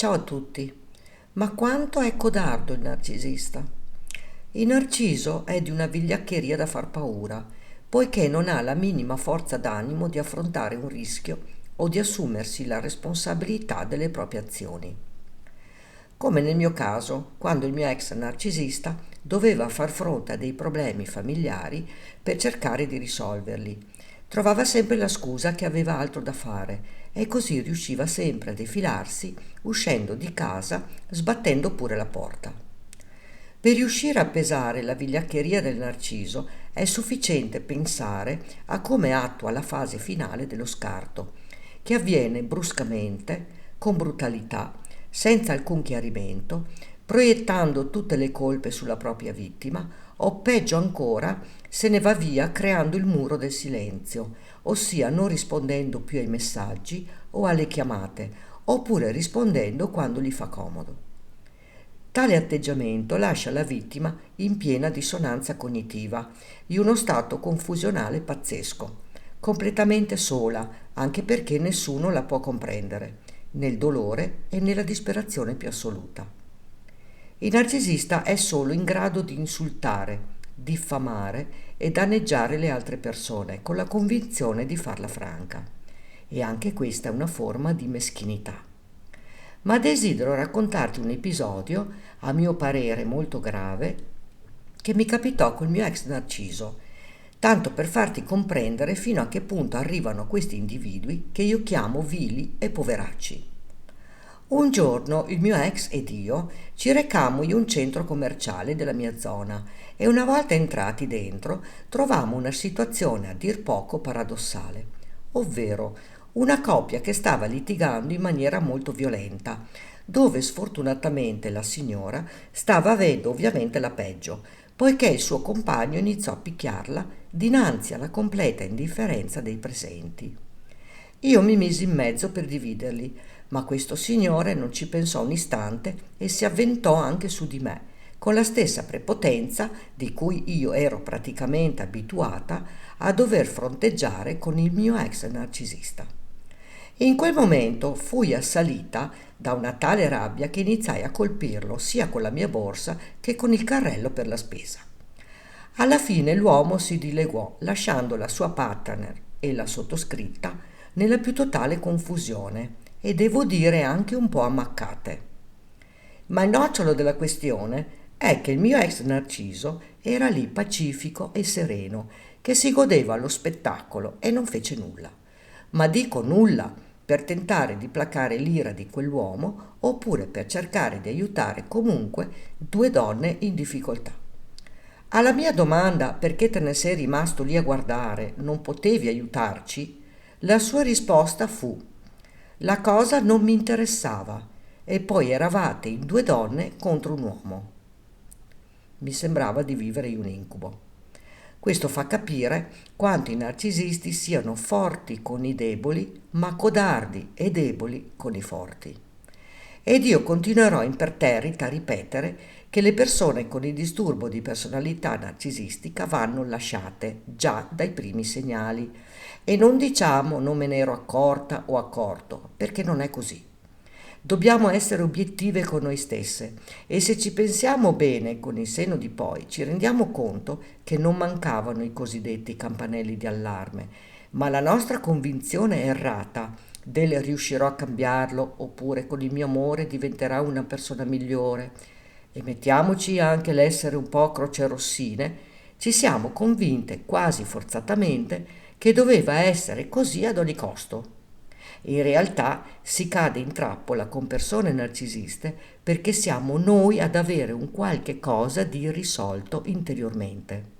Ciao a tutti. Ma quanto è codardo il narcisista? Il narciso è di una vigliaccheria da far paura, poiché non ha la minima forza d'animo di affrontare un rischio o di assumersi la responsabilità delle proprie azioni. Come nel mio caso, quando il mio ex narcisista doveva far fronte a dei problemi familiari per cercare di risolverli. Trovava sempre la scusa che aveva altro da fare e così riusciva sempre a defilarsi uscendo di casa sbattendo pure la porta. Per riuscire a pesare la vigliaccheria del narciso è sufficiente pensare a come attua la fase finale dello scarto, che avviene bruscamente, con brutalità, senza alcun chiarimento, proiettando tutte le colpe sulla propria vittima, o peggio ancora, se ne va via creando il muro del silenzio, ossia non rispondendo più ai messaggi o alle chiamate, oppure rispondendo quando gli fa comodo. Tale atteggiamento lascia la vittima in piena dissonanza cognitiva, in uno stato confusionale pazzesco, completamente sola, anche perché nessuno la può comprendere, nel dolore e nella disperazione più assoluta. Il narcisista è solo in grado di insultare, diffamare e danneggiare le altre persone con la convinzione di farla franca. E anche questa è una forma di meschinità. Ma desidero raccontarti un episodio, a mio parere molto grave, che mi capitò col mio ex narciso, tanto per farti comprendere fino a che punto arrivano questi individui che io chiamo vili e poveracci. Un giorno il mio ex ed io ci recammo in un centro commerciale della mia zona e una volta entrati dentro trovammo una situazione a dir poco paradossale, ovvero una coppia che stava litigando in maniera molto violenta, dove sfortunatamente la signora stava avendo ovviamente la peggio, poiché il suo compagno iniziò a picchiarla dinanzi alla completa indifferenza dei presenti. Io mi misi in mezzo per dividerli, ma questo signore non ci pensò un istante e si avventò anche su di me, con la stessa prepotenza di cui io ero praticamente abituata a dover fronteggiare con il mio ex narcisista. In quel momento fui assalita da una tale rabbia che iniziai a colpirlo sia con la mia borsa che con il carrello per la spesa. Alla fine l'uomo si dileguò, lasciando la sua partner e la sottoscritta nella più totale confusione e devo dire anche un po' ammaccate. Ma il nocciolo della questione è che il mio ex Narciso era lì pacifico e sereno, che si godeva lo spettacolo e non fece nulla. Ma dico nulla per tentare di placare l'ira di quell'uomo oppure per cercare di aiutare comunque due donne in difficoltà. Alla mia domanda perché te ne sei rimasto lì a guardare, non potevi aiutarci, la sua risposta fu: la cosa non mi interessava e poi eravate in due donne contro un uomo. Mi sembrava di vivere in un incubo. Questo fa capire quanto i narcisisti siano forti con i deboli, ma codardi e deboli con i forti. Ed io continuerò imperterrita a ripetere che le persone con il disturbo di personalità narcisistica vanno lasciate già dai primi segnali e non diciamo non me ne ero accorta o accorto, perché non è così. Dobbiamo essere obiettive con noi stesse e se ci pensiamo bene con il senno di poi ci rendiamo conto che non mancavano i cosiddetti campanelli di allarme, ma la nostra convinzione errata del riuscirò a cambiarlo oppure con il mio amore diventerà una persona migliore e mettiamoci anche l'essere un po' crocerossine, ci siamo convinte quasi forzatamente che doveva essere così ad ogni costo. In realtà si cade in trappola con persone narcisiste perché siamo noi ad avere un qualche cosa di irrisolto interiormente.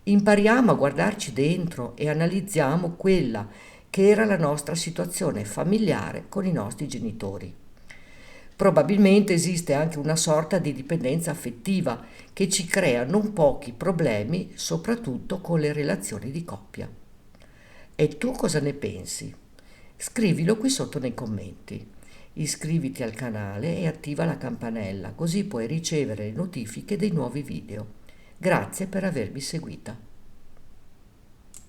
Impariamo a guardarci dentro e analizziamo quella che era la nostra situazione familiare con i nostri genitori. Probabilmente esiste anche una sorta di dipendenza affettiva che ci crea non pochi problemi, soprattutto con le relazioni di coppia. E tu cosa ne pensi? Scrivilo qui sotto nei commenti. Iscriviti al canale e attiva la campanella, così puoi ricevere le notifiche dei nuovi video. Grazie per avermi seguita.